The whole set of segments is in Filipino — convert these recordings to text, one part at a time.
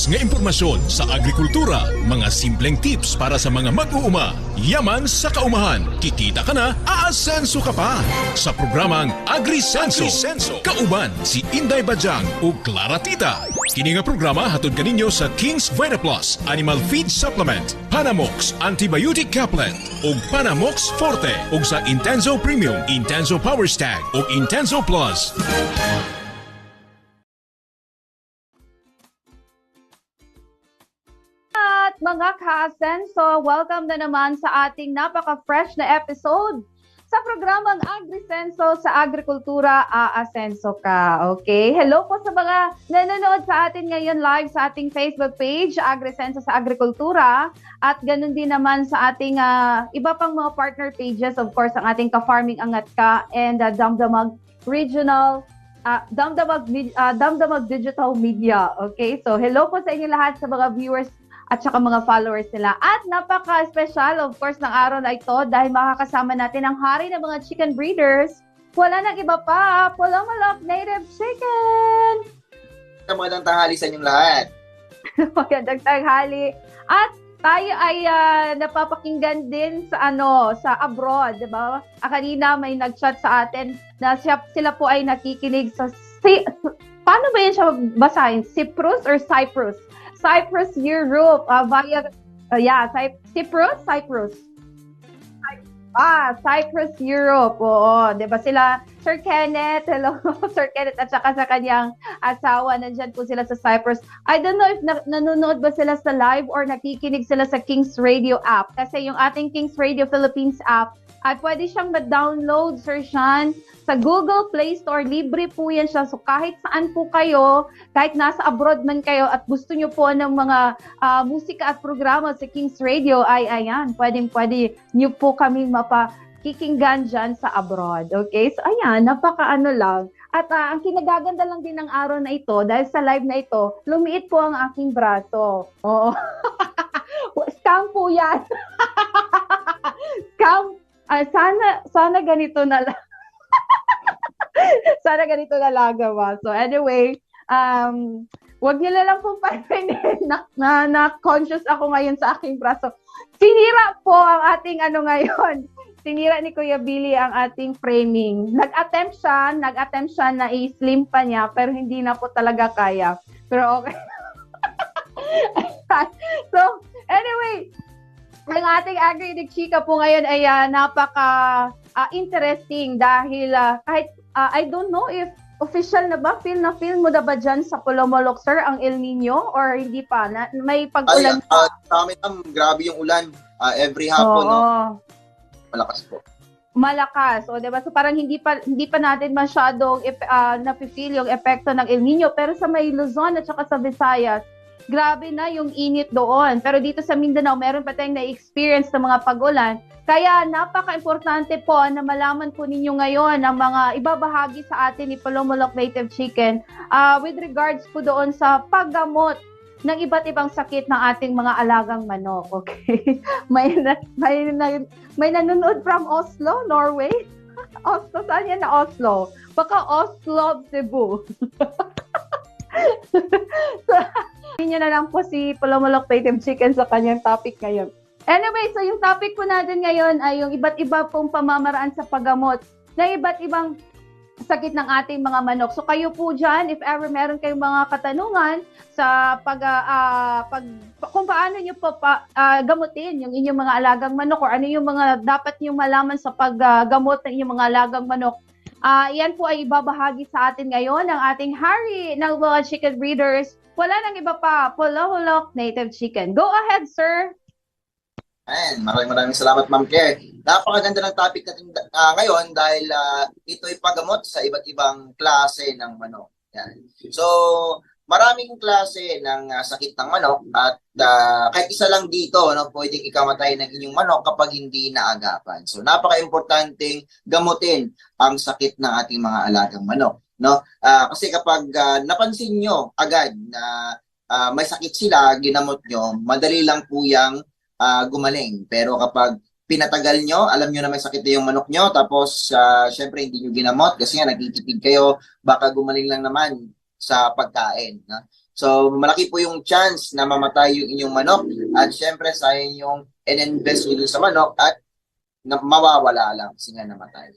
Tips nga impormasyon sa agrikultura, mga simpleng tips para sa mga mag-uuma. Yaman sa kaumahan, kikita ka na, aasenso ka pa. Sa programang AgriSenso, kauban si Inday Bajang ug Clara Tita. Kini nga programa hatod kaninyo sa King's VitaPlus Animal Feed Supplement, Panamox Antibiotic Caplet ug Panamox Forte ug sa Intenso Premium, Intenso Power Stag ug Intenso Plus. At mga ka-asenso, welcome na naman sa ating napaka-fresh na episode sa programang AgriSenso sa Agrikultura, aasenso ka. Okay? Hello po sa mga nanonood sa atin ngayon live sa ating Facebook page, AgriSenso sa Agrikultura. At ganun din naman sa ating iba pang mga partner pages, of course, ang ating Ka-Farming Angat Ka and Damdamag Regional Damdamag Digital Media. Okay? So, hello po sa inyo lahat sa mga viewers at saka mga followers nila. At napaka-special, of course, ng araw na ito dahil makakasama natin ang hari ng mga chicken breeders. Wala nang iba pa, Polomalok Native Chicken! Magandang tanghali sa inyong lahat. Magandang tanghali. At tayo ay napapakinggan din sa sa abroad, di ba? Kanina may nag-chat sa atin na sila po ay nakikinig sa paano ba yan siya basahin? Cyprus or Cyprus? Cyprus, Europe, via, Cyprus. Cyprus, Europe. Oo, di ba sila, Sir Kenneth, hello, Sir Kenneth, at saka sa kanyang asawa, nandyan po sila sa Cyprus. I don't know if nanonood ba sila sa live or nakikinig sila sa Kings Radio app. Kasi yung ating Kings Radio Philippines app, ay pwede siyang ma-download, Sir Sean, sa Google Play Store. Libre po yan siya. So kahit saan po kayo, kahit nasa abroad man kayo at gusto nyo po ng mga musika at programa sa Kings Radio, ay ayan, pwede nyo po kami mapakikinggan dyan sa abroad. Okay? So ayan, napaka-ano lang. At ang kinagaganda lang din ng araw na ito, dahil sa live na ito, lumiit po ang aking braso. Oo. Scam po yan. Scam. Sana ganito na lang. Sana ganito na lang ba. So anyway, wag niyo na lang pong pansinin na conscious ako ngayon sa aking braso. Sinira po ang ating ngayon. Sinira ni Kuya Billy ang ating framing. Nag-attempt siya na i-slim pa niya, pero hindi na po talaga kaya. Pero okay. So, anyway, ang ating Agri Chika po ngayon ay napaka-interesting dahil kahit I don't know if official na ba, feel mo na ba dyan sa Polomalok, sir, ang El Nino or hindi pa? May pag-ulan pa? Sa amin, grabe yung ulan. Every hapon, no? Malakas po. Malakas. O, diba? So, parang hindi pa natin masyadong nafe-feel yung epekto ng El Nino. Pero sa may Luzon at saka sa Visayas, grabe na yung init doon. Pero dito sa Mindanao, meron pa tayong na-experience ng mga pag-ulan. Kaya napaka-importante po na malaman po ninyo ngayon ang mga ibabahagi sa atin ni Polomalok Native Chicken with regards po doon sa paggamot ng iba't ibang sakit ng ating mga alagang manok. Okay? May nanonood from Oslo, Norway. Oslo, saan yan na Oslo? Baka Oslo, Cebu. So, niyo na lang po si Polomalok Native Chicken sa kanyang topic ngayon. Anyway, so yung topic po natin ngayon ay yung iba't iba pong pamamaraan sa paggamot na iba't ibang sakit ng ating mga manok. So kayo po dyan, if ever meron kayong mga katanungan sa kung paano nyo po gamutin yung inyong mga alagang manok or ano yung mga dapat nyo malaman sa paggamot ng inyong mga alagang manok, yan po ay ibabahagi sa atin ngayon ng ating hari ng mga chicken breeders. Wala nang iba pa, Polomalok Native Chicken. Go ahead, sir. Ayan, maraming salamat, Ma'am Ke. Napakaganda ng topic natin ngayon dahil ito ay paggamot sa iba't ibang klase ng manok. Yan. So, maraming klase ng sakit ng manok at kahit isa lang dito, pwedeng ikamatay ng inyong manok kapag hindi naagapan. So, napaka-importanting gamutin ang sakit ng ating mga alagang manok. No? Kasi kapag napansin nyo agad na may sakit sila, ginamot nyo, madali lang po yung gumaling. Pero kapag pinatagal nyo, alam nyo na may sakit na yung manok nyo, tapos syempre hindi nyo ginamot kasi nga nagtitipid kayo, baka gumaling lang naman sa pagkain. No? So, malaki po yung chance na mamatay yung inyong manok at syempre sayang yung in-invest nyo dun sa manok at mawawala lang kasi nga namatay.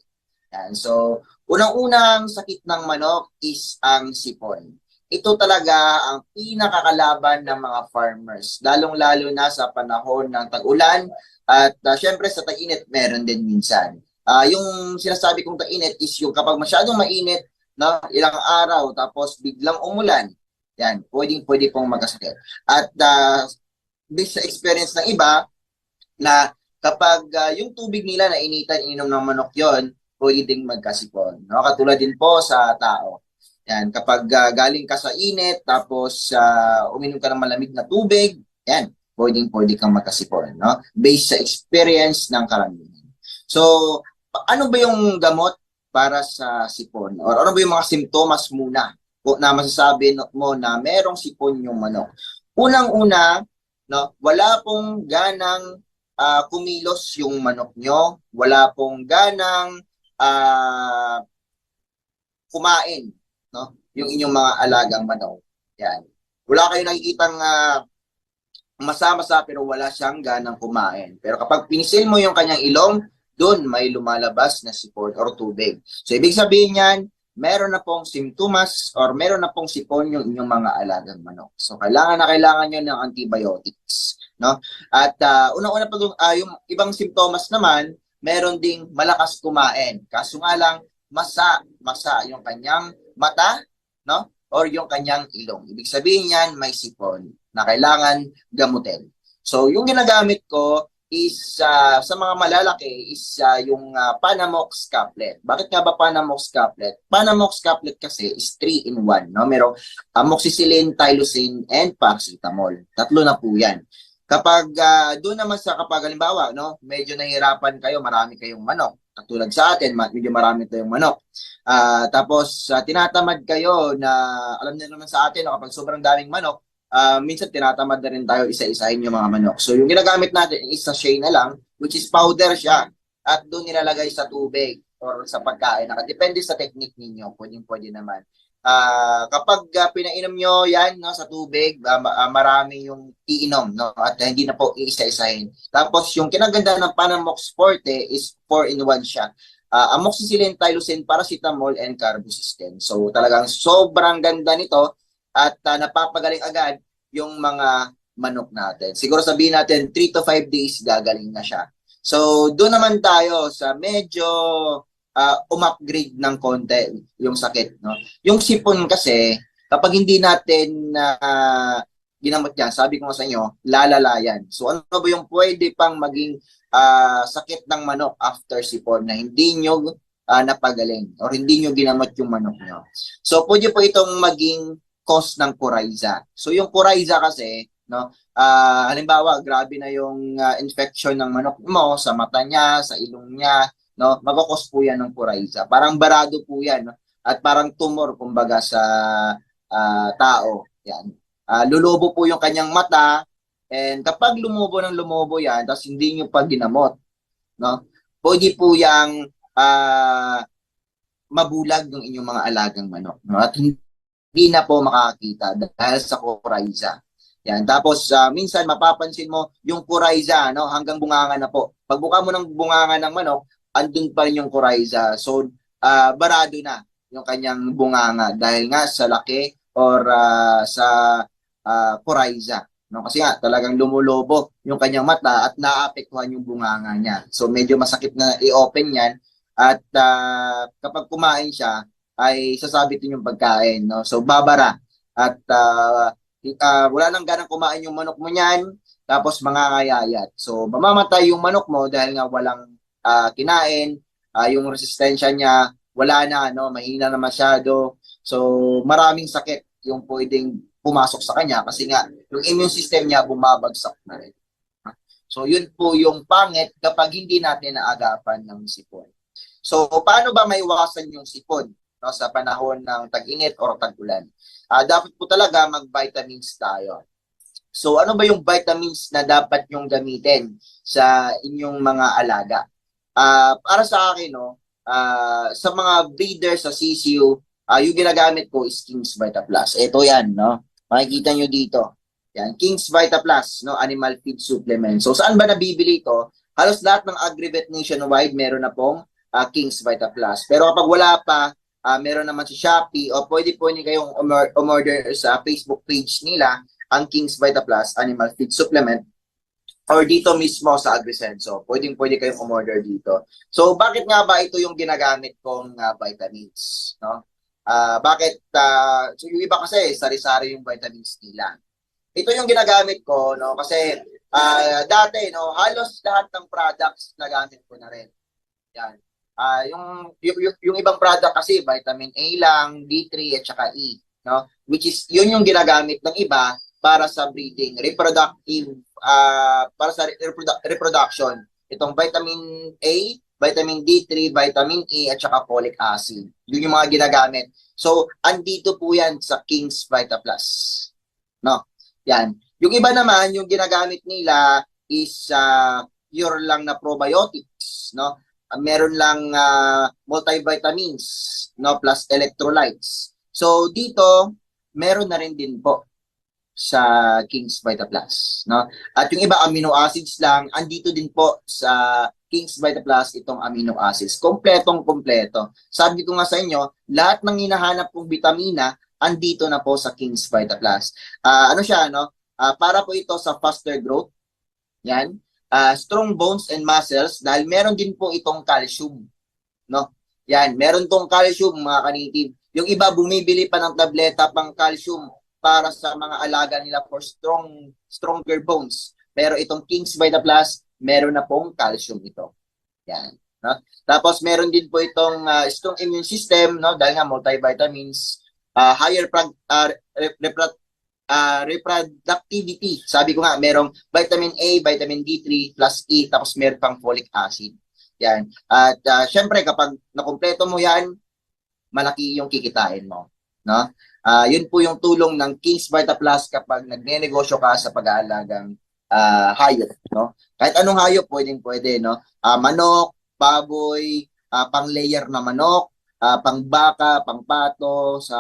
Yan. So, unang-unang sakit ng manok is ang sipon. Ito talaga ang pinakakalaban ng mga farmers, lalong-lalo na sa panahon ng tag-ulan at syempre sa tag-init meron din minsan. Yung sinasabi kong tag-init is yung kapag masyadong mainit na ilang araw tapos biglang umulan, yan, pwede pong magkasakit. At based sa experience ng iba na kapag yung tubig nila na initan, ininom ng manok yon, pwede ding magkasipon. No? Katulad din po sa tao. Yan, kapag galing ka sa init, tapos uminom ka ng malamig na tubig, yan, pwede kang magkasipon, no? Based sa experience ng karamihan. So, ano ba yung gamot para sa sipon? Or ano ba yung mga simptomas muna na masasabi mo na merong sipon yung manok? Unang-una, no, wala pong ganang kumilos yung manok nyo, wala pong ganang kumain, no? Yung inyong mga alagang manok. Yan. Wala kayong nakikitang masa-masa pero wala siyang ganang kumain. Pero kapag pinisil mo yung kanyang ilong, doon may lumalabas na sipon or tubig. So, ibig sabihin yan, meron na pong simptomas or meron na pong sipon yung inyong mga alagang manok. So, kailangan nyo ng antibiotics. No? At unang-una yung ibang simptomas naman, meron ding malakas kumain. Kaso nga lang, masa yung kanyang mata, no? Or yung kanyang ilong. Ibig sabihin yan, may sipon na kailangan gamutin. So, yung ginagamit ko is sa mga malalaki is yung Panamox Caplet. Bakit nga ba Panamox Caplet? Panamox Caplet kasi is 3-in-1, no? Merong amoxicillin, tylosin, and paracetamol. Tatlo na po yan. Kapag doon naman kapag halimbawa, no, medyo nahihirapan kayo, marami kayong manok. Katulad sa atin, medyo marami tayong manok. Tapos tinatamad kayo na, alam niyo naman sa atin, no, kapag sobrang daming manok, minsan tinatamad na rin tayo isa-isahin yung mga manok. So yung ginagamit natin is sachet na lang, which is powder siya. At doon nilalagay sa tubig or sa pagkain. Nakadepende sa technique ninyo, pwede naman. Kapag pinainom nyo yan, no, sa tubig, marami yung iinom, no, at hindi na po iisa-isahin. Tapos yung kinaganda ng Panamox Forte is 4-in-1 siya. Amoxicillin, tylosin, paracetamol, and carbocysteine. So talagang sobrang ganda nito at napapagaling agad yung mga manok natin. Siguro sabihin natin 3 to 5 days gagaling na siya. So doon naman tayo sa medyo umupgrade ng konti yung sakit, no? Yung sipon kasi, kapag hindi natin ginamot yan, sabi ko sa inyo, lalala yan. So ano ba yung pwede pang maging sakit ng manok after sipon na hindi nyo napagaling or hindi nyo ginamot yung manok nyo? So pwede po itong maging cause ng coryza. So yung coryza kasi, no, halimbawa, grabe na yung infection ng manok mo sa mata niya, sa ilong niya, no, magkakos po yan ng coryza. Parang barado po yan, no? At parang tumor kumbaga sa tao. Yan. Lulubo po yung kanyang mata, and kapag lumobo yan, tapos hindi nyo pa ginamot, no, pwede po yung mabulag ng inyong mga alagang manok, no? At hindi na po makakita dahil sa coryza. Yan. Tapos minsan mapapansin mo yung coryza, no, hanggang bunganga na po. Pagbuka mo ng bunganga ng manok, andun pa rin yung coryza. So, barado na yung kanyang bunganga dahil nga sa laki or sa coryza. No? Kasi nga, talagang lumulobo yung kanyang mata at naapektuhan yung bunganga niya. So, medyo masakit na i-open yan. At kapag kumain siya, ay sasabitin yung pagkain. No? So, babara. At wala nang ganang kumain yung manok mo niyan, tapos mangangayayat. So, mamamatay yung manok mo dahil nga walang kinain, yung resistensya niya wala na, no, mahina na masyado. So maraming sakit yung pwedeng pumasok sa kanya kasi nga yung immune system niya bumabagsak na rin. So yun po yung pangit kapag hindi natin naagapan ng sipon. So paano ba maiwasan yung sipon, no, sa panahon ng tag-init or tag-ulan? Dapat po talaga mag-vitamins tayo. So ano ba yung vitamins na dapat yung gamitin sa inyong mga alaga? Para sa akin, no, sa mga breeder sa CCU, yung ginagamit ko is King's Vita Plus. Ito yan, no? Makikita nyo dito. Yan, King's Vita Plus, no, animal feed supplement. So saan ba nabibili ito? Halos lahat ng Agrivet nationwide meron na pong King's Vita Plus. Pero kapag wala pa, meron naman sa Shopee o pwede kayong umorder sa Facebook page nila ang King's Vita Plus animal feed supplement or dito mismo sa AgriSenso. Pwede kayong umorder dito. So bakit nga ba ito yung ginagamit kong vitamins, no? So yung iba kasi sari-sari yung vitamins nila. Ito yung ginagamit ko, no, kasi dati, no, halos lahat ng products na gamit ko na rin. Yan. Yung ibang product kasi vitamin A lang, D3 at saka E, no? Which is yun yung ginagamit ng iba para sa breeding, para sa reproduction. Itong vitamin A, vitamin D3, vitamin E at saka folic acid. Yun yung mga ginagamit. So, andito po yan sa King's Vita Plus. No? Yan. Yung iba naman, yung ginagamit nila is pure lang na probiotics, no? Meron lang multivitamins, no, plus electrolytes. So dito meron na rin din po sa King's Vita Plus, no? At yung iba amino acids lang, andito din po sa King's Vita Plus itong amino acids. Kompletong-kompleto. Sabi ko nga sa inyo, lahat ng hinahanap kong bitamina andito na po sa King's Vita Plus. Ano siya, no? Para po ito sa faster growth. Yan. Strong bones and muscles dahil meron din po itong calcium, no? Yan, meron tong calcium mga kanitib. Yung iba bumibili pa ng tableta pang calcium para sa mga alaga nila for stronger bones. Pero itong King's Vita Plus, meron na pong calcium ito. Yan, no? Tapos meron din po itong strong immune system, no? Dahil nga multivitamins, higher reproductivity. Sabi ko nga, merong vitamin A, vitamin D3 plus E, tapos meron pang folic acid. Yan. At syempre, kapag nakumpleto mo yan, malaki yung kikitain mo. No? Yun po yung tulong ng King's Vita Plus kapag nagne-negosyo ka sa pag-aalagang hayop. No? Kahit anong hayop, pwede. No? Manok, baboy, pang-layer na manok, pang-baka, pang-pato, sa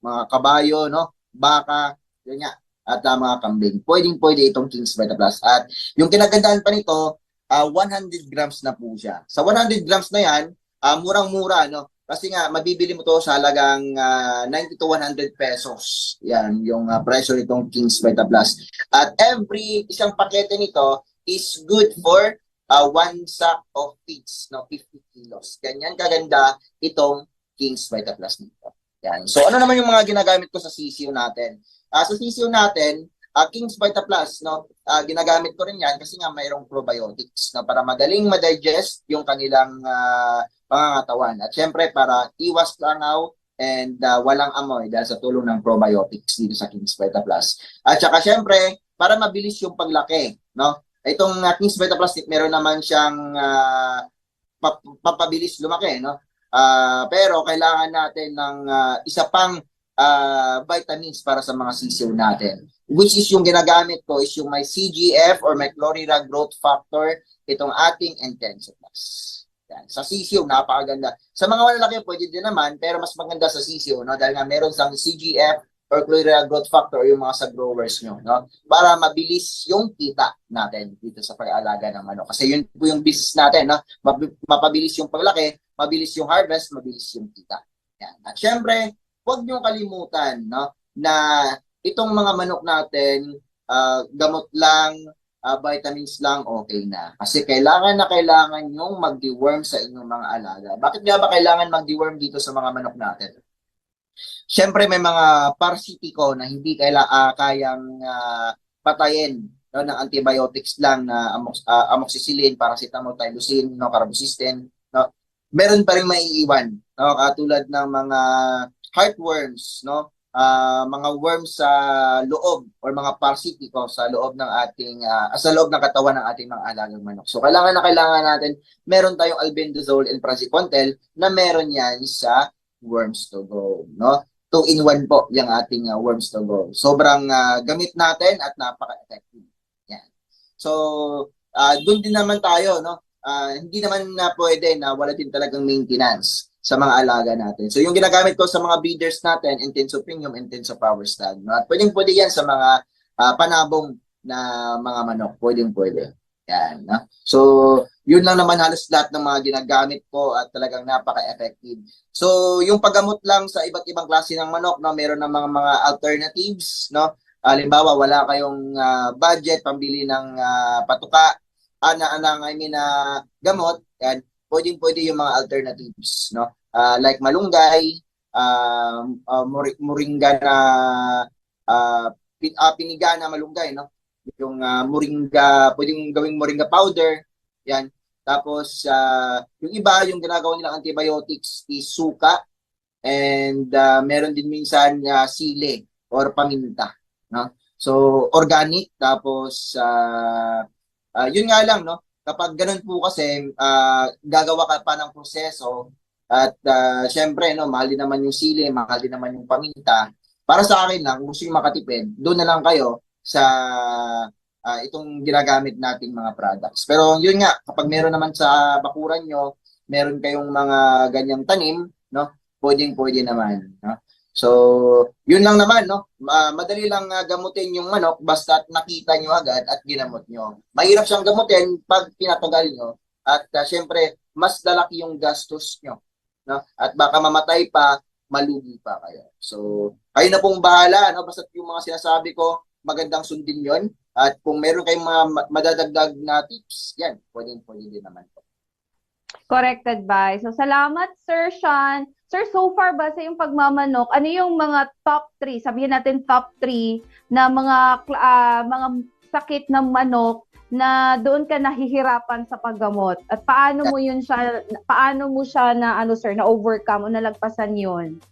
mga kabayo, no? Baka, yun nga, at mga kambing. Pwede itong King's Vita Plus. At yung kinagandaan pa nito, 100 grams na po siya. Sa 100 grams na yan, murang-mura, no? Kasi nga, mabibili mo to sa halagang 90 to 100 pesos. Yan, yung presyo nitong King's Vita Plus. At every isang pakete nito is good for one sack of feeds, no? 50 kilos. Ganyan kaganda itong King's Vita Plus nito. Yan. So, ano naman yung mga ginagamit ko sa sisiyo natin? Sa sisiyo natin, King's Vita Plus, no? Ginagamit ko rin yan kasi nga mayroong probiotics, no? Para madaling ma-digest yung kanilang pangangatawan. At syempre, para iwas langaw and walang amoy dahil sa tulong ng probiotics dito sa King's Vita Plus. At saka syempre, para mabilis yung paglaki, no? Itong King's Vita Plus, meron naman siyang papabilis lumaki, no? Pero kailangan natin ng isa pang vitamins para sa mga sisiw natin. Which is yung ginagamit ko is yung may CGF or may Chlorella Growth Factor, itong ating Intenso Plus. Yan. Sa sisiw, napakaganda. Sa mga malalaki, pwede din naman, pero mas maganda sa sisiw, no? Dahil nga meron sang CGF or Chlorella Growth Factor yung mga sa growers nyo, no? Para mabilis yung kita natin dito sa pag-aalaga ng manok. Kasi yun po yung business natin, no? Mapabilis yung paglaki, mabilis yung harvest, mabilis yung kita. Yan. At syempre, huwag nyo kalimutan, no, na itong mga manok natin, gamot lang, vitamins lang, okay na. Kasi kailangan yung mag-deworm sa inyong mga alaga. Bakit nga ba kailangan mag-deworm dito sa mga manok natin? Syempre, may mga parasitiko na hindi kayang patayin, no, ng antibiotics lang na amoxicillin, paracetamol, tylosin, no, carbamazepine, no. Meron pa rin maiiwan, no, katulad ng mga heartworms, no, mga worms sa loob or mga parasitiko sa loob ng ating sa loob ng katawan ng ating mga alagang manok. So kailangan natin meron tayong albendazole and praziquantel na meron yan sa worms to go, no? 2-in-1 po yung ating worms to go. Sobrang gamit natin at napaka-effective. Yan. So doon din naman tayo, no? Hindi naman na pwede na wala din talagang maintenance. sa mga alaga natin. So yung ginagamit ko sa mga breeders natin, Intenso Premium, Intenso Power Stag. No? At pwedeng-pwede yan sa mga panabong na mga manok. Pwedeng-pwede. Yan. No? So yun lang naman halos lahat ng mga ginagamit ko at talagang napaka-effective. So yung paggamot lang sa iba't ibang klase ng manok, no? Meron ng mga alternatives. No? Halimbawa, wala kayong budget pambili ng patuka, gamot, yan, pwedeng-pwede yung mga alternatives, no? Like malunggay, moringa na piniga na malunggay, no? Yung moringa, pwedeng gawing moringa powder, yan. Tapos, yung iba, yung ginagawa nilang antibiotics is suka, and meron din minsan sili or paminta, no? So, organic, tapos, yun nga lang, no? Kapag ganun po kasi, gagawa ka pa ng proseso at syempre, no, mahal din naman yung sili, mahal din naman yung paminta. Para sa akin lang, gusto yung makatipid, doon na lang kayo sa itong ginagamit nating mga products. Pero yun nga, kapag meron naman sa bakuran nyo, meron kayong mga ganyang tanim, no, pwedeng-pwede naman. No? So, yun lang naman, no? Madali lang gamutin yung manok basta nakita nyo agad at ginamot nyo. Mahirap siyang gamutin pag pinatagal nyo at syempre, mas lalaki yung gastos nyo. No? At baka mamatay pa, malugi pa kayo. So, kayo na pong bahala, no? Basta yung mga sinasabi ko, magandang sundin yon. At kung meron kayong mga madadagdag na tips, yan, pwedeng-pwede din naman po. Correct advice. So, salamat, Sir Sean. Sir, so far ba sa yung pagmamanok, ano yung mga top 3, sabihin natin top 3 na mga sakit ng manok na doon ka nahihirapan sa paggamot? At paano mo siya na overcome o nalagpasan yun?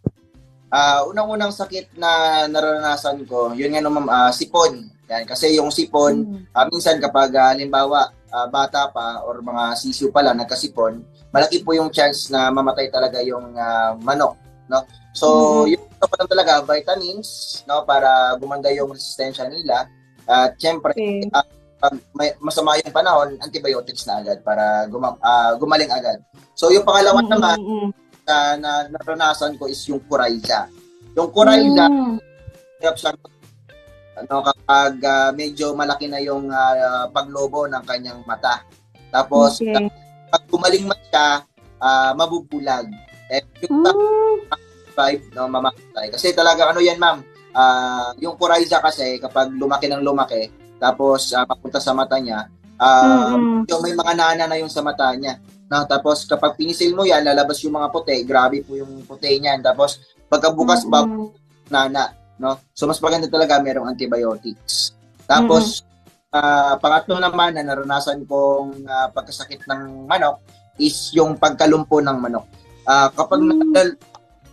Unang-unang sakit na naranasan ko, yun nga naman, sipon. Yan, kasi yung sipon, minsan kapag halimbawa bata pa or mga sisiw pa lang nagkasipon, malaki po yung chance na mamatay talaga yung manok, no? So, yung pa lang talaga vitamins, no, para gumanda yung resistensya nila. At syempre, pag masama yung panahon, antibiotics na agad para gumaling agad. So, yung pangalawa naman na naranasan ko is yung coryza. Yung coryza, hirap siya kapag medyo malaki na yung paglobo ng kanyang mata. Tapos, pag gumaling man siya, mabubulag. Yung vibe, no, mamamatay. Kasi talaga, ano yan, ma'am, yung coryza kasi, kapag lumaki ng lumaki, tapos papunta sa mata niya, yung may mga nana na yung sa mata niya. No? Tapos, kapag pinisil mo yan, lalabas yung mga puti, grabe po yung puti niyan. Tapos, pagkabukas, nana. No? So, mas maganda talaga merong antibiotics. Tapos, pangatlo naman na naranasan kong pagkasakit ng manok is yung pagkalumpo ng manok. Kapag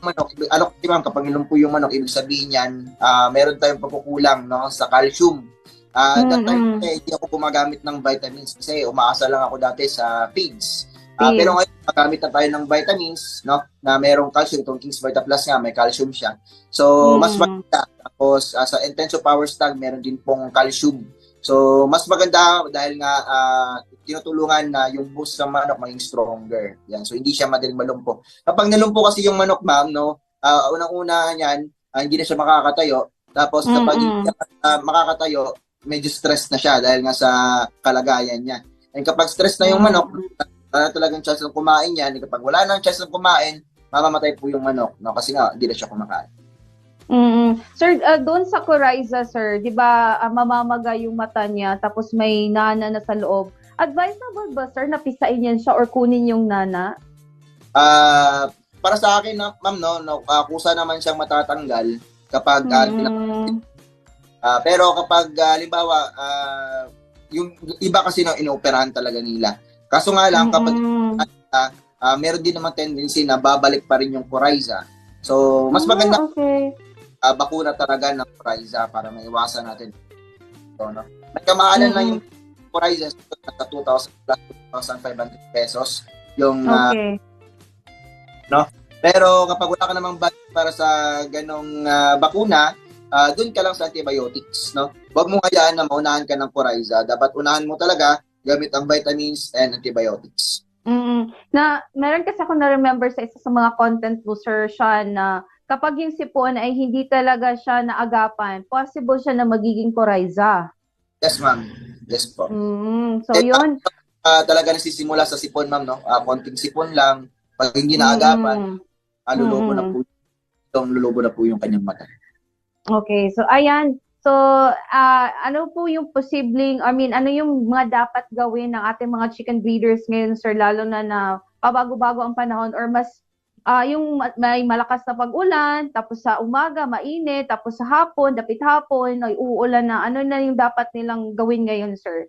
manok, kapag nilumpo yung manok, ibig sabihin yan, meron tayong pagkukulang, no, sa calcium. That time, hindi ako gumagamit ng vitamins kasi umaasa lang ako dati sa pigs. Pero ngayon, magamit na tayo ng vitamins, no, na merong calcium. Itong King's Vita Plus nga, may calcium siya. So, mas maganda. Tapos, sa Intenso Power Stag, meron din pong calcium. So, mas maganda dahil nga tinutulungan na yung boost ng manok maging stronger. Yan. So, hindi siya madaling malumpo. Kapag nalumpo kasi yung manok, ma'am, no, unang-una niyan, hindi na siya makakatayo. Tapos, kapag hindi siya makakatayo, medyo stress na siya dahil nga sa kalagayan niya. And kapag stress na yung manok, talagang chance ng kumain yan. Kapag wala nang chance ng kumain, mamamatay po yung manok, no? Kasi nga, hindi na siya kumakain. Sir, doon sa coryza, sir, di ba mamamaga yung mata niya, tapos may nana na sa loob. Advisable ba, sir, na pisain yan siya or kunin yung nana? Para sa akin, ma'am, no, kusa naman siyang matatanggal kapag pero kapag halimbawa, yung iba kasi no, inooperahan talaga nila. Kaso nga lang, kapag meron din naman tendency na babalik pa rin yung coryza. So, mas maganda bakuna talaga ng coryza para maiwasan natin. So, no? May kamahalan lang yung coryza sa 2,000 plus 2,500 pesos. Yung, no? Pero kapag wala ka namang budget para sa ganong bakuna, dun ka lang sa antibiotics. No? Huwag mo hayaan na maunahan ka ng coryza. Dapat unahan mo talaga gamit ang vitamins and antibiotics. Na meron kasi ako na-remember sa isa sa mga content mo, Sir Sean, na kapag yung sipon ay hindi talaga siya naagapan, possible siya na magiging coryza. Yes, ma'am. Yes po. So yun. Talaga nasisimula sa sipon, ma'am, no? Konting sipon lang. Pag hindi naagapan, lulubo na po yung kanyang mata. Okay, so ayan. So, ano po yung ano yung mga dapat gawin ng ating mga chicken breeders ngayon, sir, lalo na pabago-bago ang panahon or mas yung may malakas na pag-ulan, tapos sa umaga mainit, tapos sa hapon, dapit hapon, ay uulan na. Ano na yung dapat nilang gawin ngayon, sir?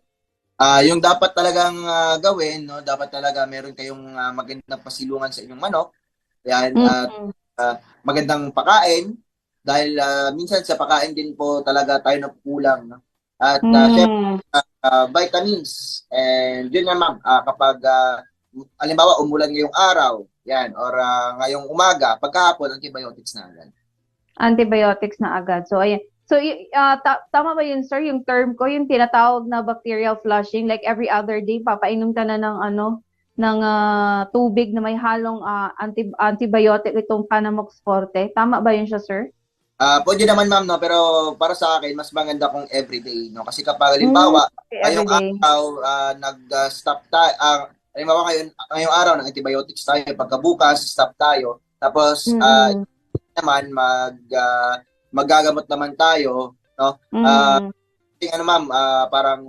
Yung dapat talagang gawin, no, dapat talaga meron kayong magandang pasilungan sa inyong manok. Yan, magandang pakain dahil minsan sa pakain din po talaga tayo napukulang, no? At syempre, vitamins. And yun nga, ma'am, kapag halimbawa umulan ngayong araw, yan, or ngayong umaga, pagkahapon, antibiotics na agad. Antibiotics na agad. So, ayan. So, tama ba yun, sir? Yung term ko, yung tinatawag na bacterial flushing, like every other day, papainom ka na ng tubig na may halong antibiotic, itong Panamox forte. Tama ba yun siya, sir? Pwede naman, ma'am, no? Pero para sa akin, mas maganda kung everyday, no? Kasi kapag halimbawa, ngayong araw, nag-stop tayo, halimbawa ngayong araw, ng antibiotics tayo, pagkabukas, stop tayo, tapos, naman, magagamot naman tayo, no? Ma'am, parang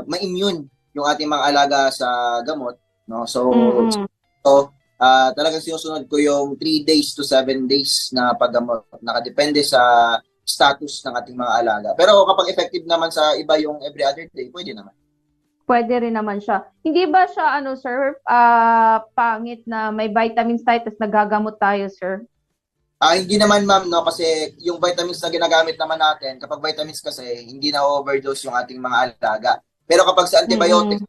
ma-immune yung ating mga alaga sa gamot, no? So, talagang sinusunod ko yung 3 days to 7 days na paggamot. Nakadepende sa status ng ating mga alaga. Pero kapag effective naman sa iba yung every other day, pwede naman. Pwede rin naman siya. Hindi ba siya, sir, pangit na may vitamins tayo tapos nagagamot tayo, sir? Hindi naman, ma'am, no? Kasi yung vitamins na ginagamit naman natin, kapag vitamins kasi, hindi na overdose yung ating mga alaga. Pero kapag sa antibiotics,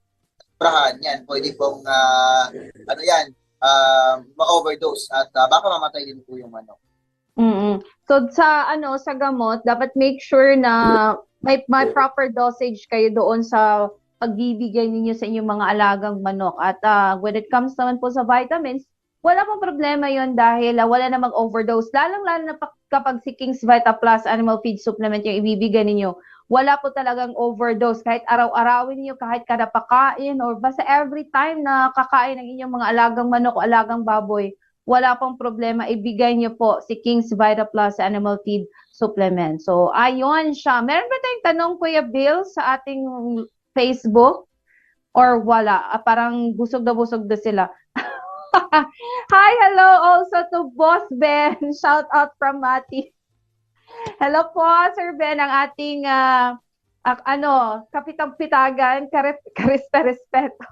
yan, pwede pong, ma-overdose at baka mamatay din po yung manok. So sa gamot, dapat make sure na may proper dosage kayo doon sa pagbibigay ninyo sa inyong mga alagang manok. At when it comes naman po sa vitamins, wala pong problema yon dahil wala namang overdose. Lalong-lalo na kapag si King's Vita Plus Animal Feed Supplement yung ibibigay ninyo, wala po talagang overdose. Kahit araw-arawin niyo, kahit kada pakain, or basta every time na kakain ng inyong mga alagang manok o alagang baboy, wala pong problema. Ibigay niyo po si King's Vita Plus Animal Feed Supplement. So, ayun siya. Meron ba tayong tanong, Kuya Bill, sa ating Facebook? Or wala? Parang busog na sila. Hi, hello also to Boss Ben. Shout out from Mati. Hello po, Sir Ben, ang ating kapitang-pitagan, karespeto.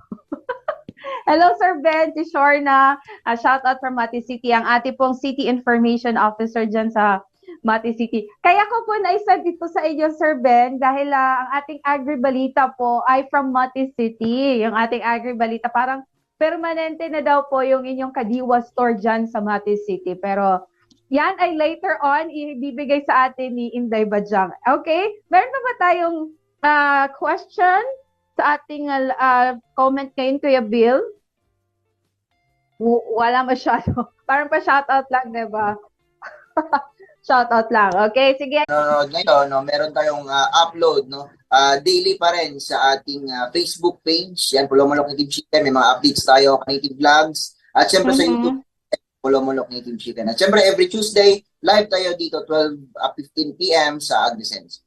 Hello, Sir Ben, si Shorna. Shout out from Mati City, ang ating pong City Information Officer dyan sa Mati City. Kaya ko po naisad dito sa inyo, Sir Ben, dahil ang ating agribalita po ay from Mati City. Yung ating agribalita, parang permanente na daw po yung inyong Kadiwa store dyan sa Mati City. Pero yan ay later on ibibigay sa atin ni Inday Bajang. Okay? Meron pa ba tayong question sa ating comment ngayon, Kuya Bill? Wala masyado. Parang pa shoutout lang, diba? Shoutout lang. Okay, sige. Ngayon, meron tayong upload, no? Daily pa rin sa ating Facebook page. Yan, Pulomolok Native Chicken. May mga updates tayo, native vlogs. At syempre sa YouTube, Pulomolok Native Chicken. At syempre every Tuesday, live tayo dito 12:15 p.m. sa AgriSense.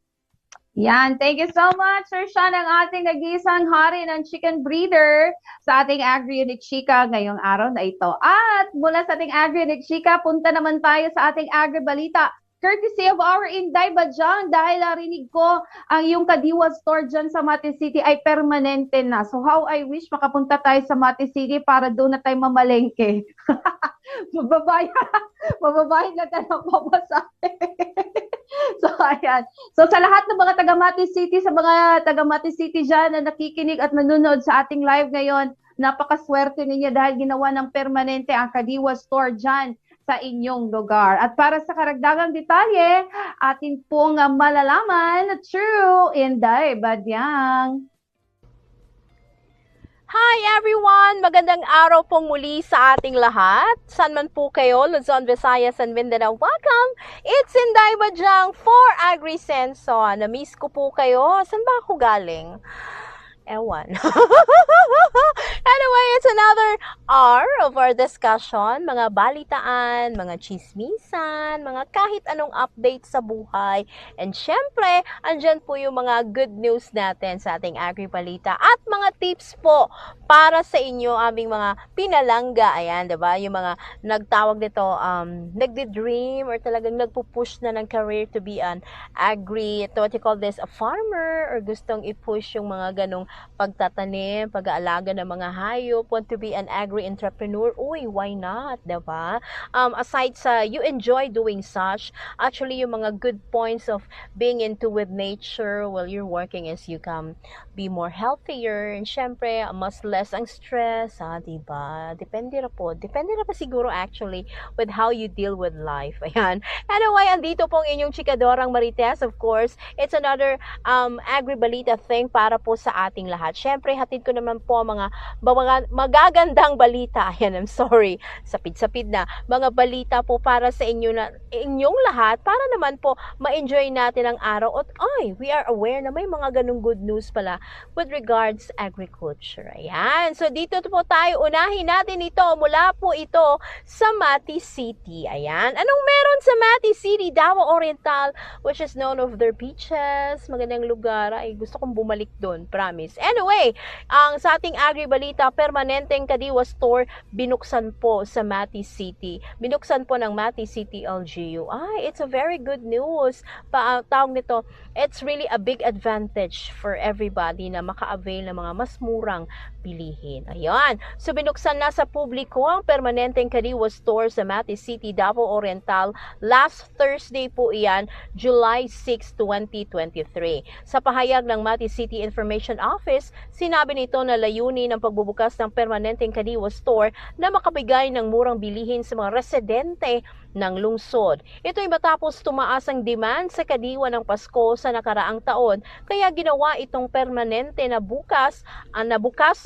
Yan, thank you so much, Sir Sean, ang ating nag-iisang hari ng chicken breeder sa ating Agri-Unique Chika ngayong araw na ito. At mula sa ating Agri-Unique Chika, punta naman tayo sa ating Agri-Balita. Courtesy of our Inday Bajang, dahil narinig ko ang iyong Kadiwa store dyan sa Mati City ay permanente na. So how I wish makapunta tayo sa Mati City para doon na tayo mamalengke. Mababayad na tayo ng papasahe. So ayan. So sa lahat ng mga taga Mati City, sa mga taga Mati City dyan na nakikinig at nanonood sa ating live ngayon, napakaswerte ninyo dahil ginawa ng permanente ang Kadiwa store dyan sa inyong lugar. At para sa karagdagang detalye, atin pong malalaman, True Inday Bajang. Hi everyone! Magandang araw pong muli sa ating lahat. San man po kayo, Luzon, Visayas, and Mindanao. Welcome! It's Inday Bajang for AgriSenso. Na-miss ko po kayo. Saan ba ako galing? Ewan. Anyway, it's another hour of our discussion. Mga balitaan, mga chismisan, mga kahit anong update sa buhay. And syempre, andyan po yung mga good news natin sa ating agri-balita at mga tips po para sa inyo, aming mga pinalangga. Ayan, diba? Yung mga nagtawag nito, nagdi-dream or talagang nagpupush na ng career to be an what you call this, a farmer, or gustong i-push yung mga ganong pagtatanim, pag-aalaga ng mga hayop, want to be an agri-entrepreneur, uy, why not, diba? Aside sa you enjoy doing such, actually yung mga good points of being into with nature while you're working is you can be more healthier, and syempre, mas less ang stress, diba? Depende na po siguro actually with how you deal with life. Ayan. Anyway, andito pong inyong chikadorang Marites, of course, it's another agri-balita thing para po sa ating lahat. Syempre, hatid ko naman po mga magagandang balita. Ayan, I'm sorry. Sapid-sapid na. Mga balita po para sa inyong lahat para naman po ma-enjoy natin ang araw. At we are aware na may mga ganung good news pala with regards agriculture. Ayan. So, dito po tayo. Unahin natin ito. Mula po ito sa Mati City. Ayan. Anong meron sa Mati City? Davao Oriental, which is known of their beaches. Magandang lugar. Ay, gusto kong bumalik doon. Promise. Anyway, ang sa ating agri-balita, permanenteng Kadiwa store binuksan po sa Mati City. Binuksan po ng Mati City LGU. It's a very good news. Tawag nito, it's really a big advantage for everybody na maka-avail ng mga mas murang bilihin. Ayan. So, binuksan na sa publiko ang permanenteng Kadiwa store sa Mati City, Davao Oriental. Last Thursday po iyan, July 6, 2023. Sa pahayag ng Mati City Information Office, sinabi nito na layunin ng pagbubukas ng permanenteng Kadiwa store na makabigay ng murang bilihin sa mga residente ng lungsod. Ito ay matapos tumaas ang demand sa kadiwa ng Pasko sa nakaraang taon, kaya ginawa itong permanente na bukas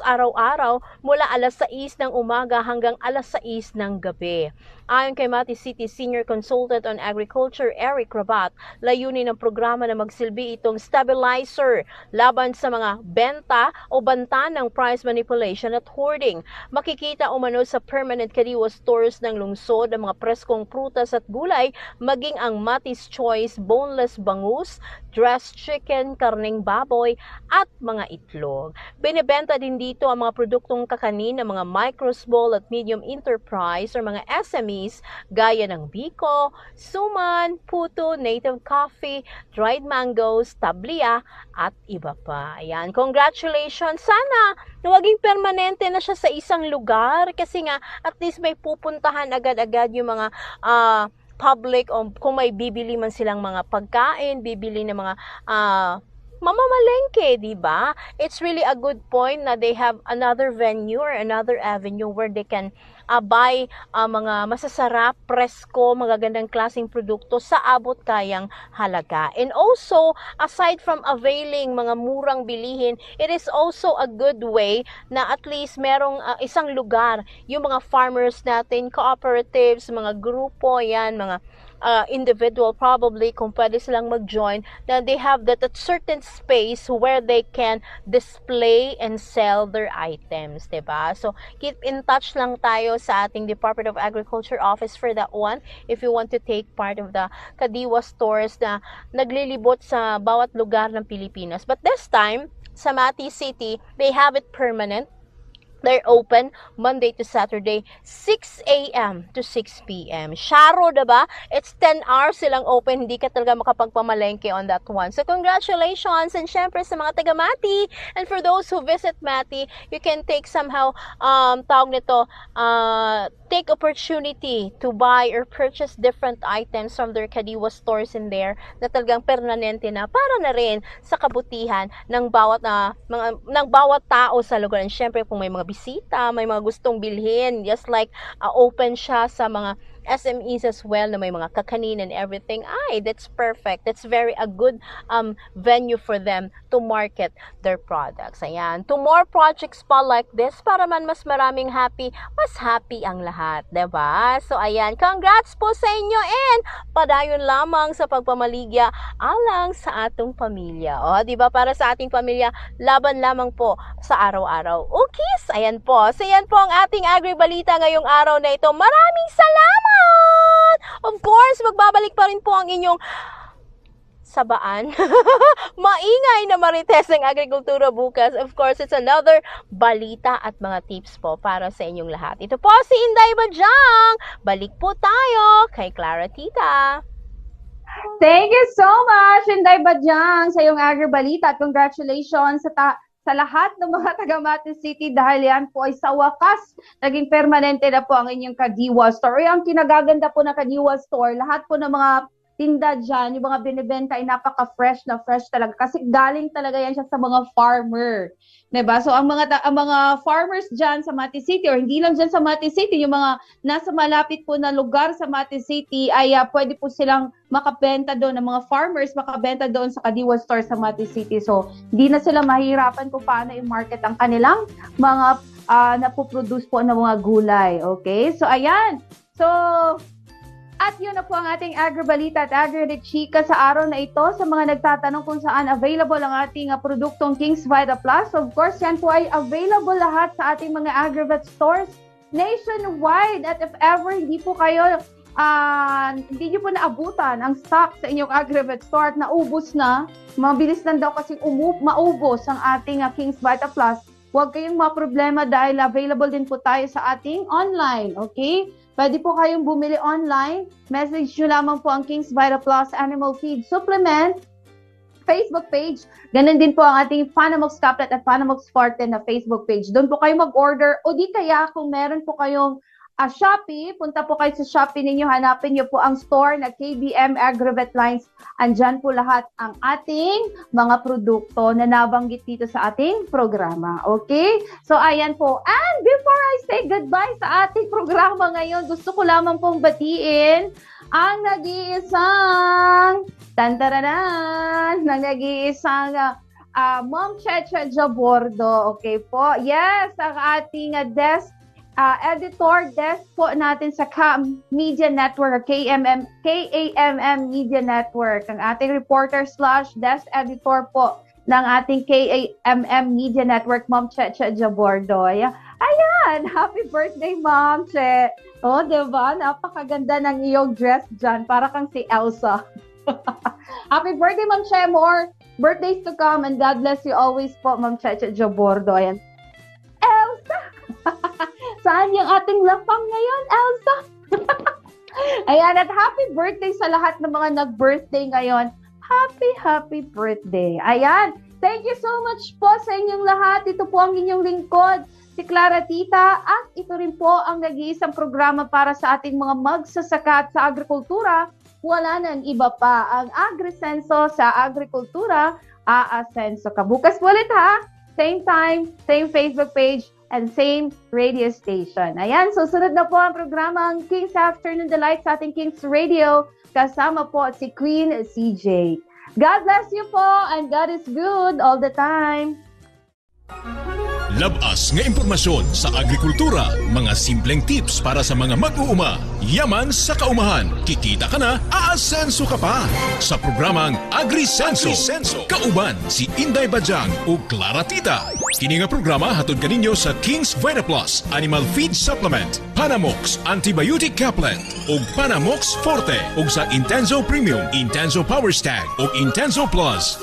araw-araw mula alas 6 ng umaga hanggang alas 6 ng gabi. Ayon kay Mati City Senior Consultant on Agriculture Eric Rabat, layunin ng programa na magsilbi itong stabilizer laban sa mga benta o banta ng price manipulation at hoarding. Makikita umano sa permanent Kadiwa stores ng lungsod ang mga preskong prutas at gulay, maging ang Mati's Choice boneless bangus, dressed chicken, karneng baboy at mga itlog. Binebenta din dito ang mga produktong kakanin ng mga micro, small at medium enterprise or mga SMEs gaya ng biko, suman, puto, native coffee, dried mangoes, tablia at iba pa. Ayan, congratulations! Sana maging permanente na siya sa isang lugar kasi nga at least may pupuntahan agad-agad yung mga public o kung may bibili man silang mga pagkain, bibili ng mga mamamalengke, di ba? It's really a good point na they have another venue or another avenue where they can buy mga masasarap, presko, magagandang klaseng produkto sa abot kayang halaga. And also, aside from availing mga murang bilihin, it is also a good way na at least merong isang lugar, yung mga farmers natin, cooperatives, mga grupo, yan, mga individual probably kung pwede silang mag-join, then they have that certain space where they can display and sell their items, diba? So, keep in touch lang tayo sa ating Department of Agriculture office for that one if you want to take part of the Kadiwa stores na naglilibot sa bawat lugar ng Pilipinas. But this time, sa Mati City, they have it permanent. They're open Monday to Saturday, 6 a.m. to 6 p.m. Sharo, diba? It's 10 hours silang open. Hindi ka talaga makapagpamalengke on that one. So, congratulations! And syempre sa mga taga Mati, and for those who visit Mati, you can take somehow, take opportunity to buy or purchase different items from their Kadiwa stores in there na talagang permanente na para na rin sa kabutihan ng bawat tao sa lugar. And syempre, kung may mga bisita, may mga gustong bilhin, just like open siya sa mga SMEs as well na may mga kakanin and everything, that's perfect. That's very a good venue for them to market their products. Ayan, to more projects pa like this para man mas maraming happy, mas happy ang lahat, 'di ba? So ayan, congrats po sa inyo and padayon lamang sa pagpamaligya alang sa atong pamilya. O, 'di ba? Para sa ating pamilya, laban lamang po sa araw-araw. Ukis, ayan po. So yan po ang ating agribalita ngayong araw na ito. Maraming salamat! Of course, magbabalik pa rin po ang inyong sabaan. Maingay na Marites ng Agrikultura bukas. Of course, it's another balita at mga tips po para sa inyong lahat. Ito po si Inday Bajang. Balik po tayo kay Clara Tita. Thank you so much, Inday Bajang, sa iyong agribalita. Congratulations sa lahat ng mga taga-Mati City dahil yan po ay sa wakas naging permanente na po ang inyong Kadiwa Store. Ang kinagaganda po ng Kadiwa Store, lahat po ng mga tinda dyan, yung mga binibenta ay napaka-fresh na fresh talaga kasi galing talaga yan siya sa mga farmer. Diba? So ang mga farmers dyan sa Mati City or hindi lang dyan sa Mati City, yung mga nasa malapit po na lugar sa Mati City ay pwede po silang makabenta doon, ng mga farmers makabenta doon sa Kadiwa Store sa Mati City. So hindi na sila mahirapan kung paano i-market ang kanilang mga napoproduce po ng mga gulay. Okay? So ayan. So at yun na po ang ating agribalita at agri-chika sa araw na ito. Sa mga nagtatanong kung saan available ang ating produktong King's Vita Plus, of course, yan po ay available lahat sa ating mga agri-vet stores nationwide. At if ever hindi po kayo, hindi nyo po naabutan ang stock sa inyong agri-vet store at naubos na, mabilis lang daw kasi maubos ang ating King's Vita Plus, huwag kayong maproblema dahil available din po tayo sa ating online, okay? Pwede po kayong bumili online. Message nyo lamang po ang King's Vita Plus Animal Feed Supplement Facebook page. Ganun din po ang ating Panamox Caplet at Panamox Forte na Facebook page. Doon po kayo mag-order o di kaya kung meron po kayong Shopee, punta po kayo sa Shopee ninyo, hanapin nyo po ang store na KBM Agrivet Lines. Andyan po lahat ang ating mga produkto na nabanggit dito sa ating programa. Okay? So, ayan po. And before I say goodbye sa ating programa ngayon, gusto ko lamang pong batiin ang nag-iisang Ma'am Cheche Jabordo. Okay po? Yes, ang ating desk editor desk po natin sa KAM Media Network, KAMM Media Network. Ang ating reporter / desk editor po ng ating KAMM Media Network, Ma'am Cheche Jabordo. Ayan, happy birthday, Ma'am Che. Oh, diba? Napakaganda ng iyong dress dyan. Para kang si Elsa. Happy birthday, Ma'am Che. More birthdays to come and God bless you always po, Ma'am Cheche Jabordo. Ayan. Elsa! Saan yung ating lapang ngayon, Elsa? Ayan, at happy birthday sa lahat ng mga nag-birthday ngayon. Happy birthday. Ayan, thank you so much po sa inyong lahat. Ito po ang inyong lingkod, si Clara Tita. At ito rin po ang nag-iisang programa para sa ating mga magsasaka at sa agrikultura. Wala nang iba pa. Ang Agrisenso sa agrikultura, aasenso ka. Bukas ulit ha. Same time, same Facebook page, and same radio station. Ayan, susunod na po ang programang King's Afternoon Delight sa ating King's Radio. Kasama po si Queen CJ. God bless you po and God is good all the time. Labas nga impormasyon sa agrikultura, mga simpleng tips para sa mga mag-uuma. Yaman sa kaumahan, kikita ka na, aasenso ka pa. Sa programang Agrisenso, kauban si Inday Bajang o Clara Tita. Kini nga programa hatod kaninyo sa King's Vita Plus Animal Feed Supplement, Panamox Antibiotic Caplet ug Panamox Forte ug sa Intenso Premium, Intenso Power Stag ug Intenso Plus.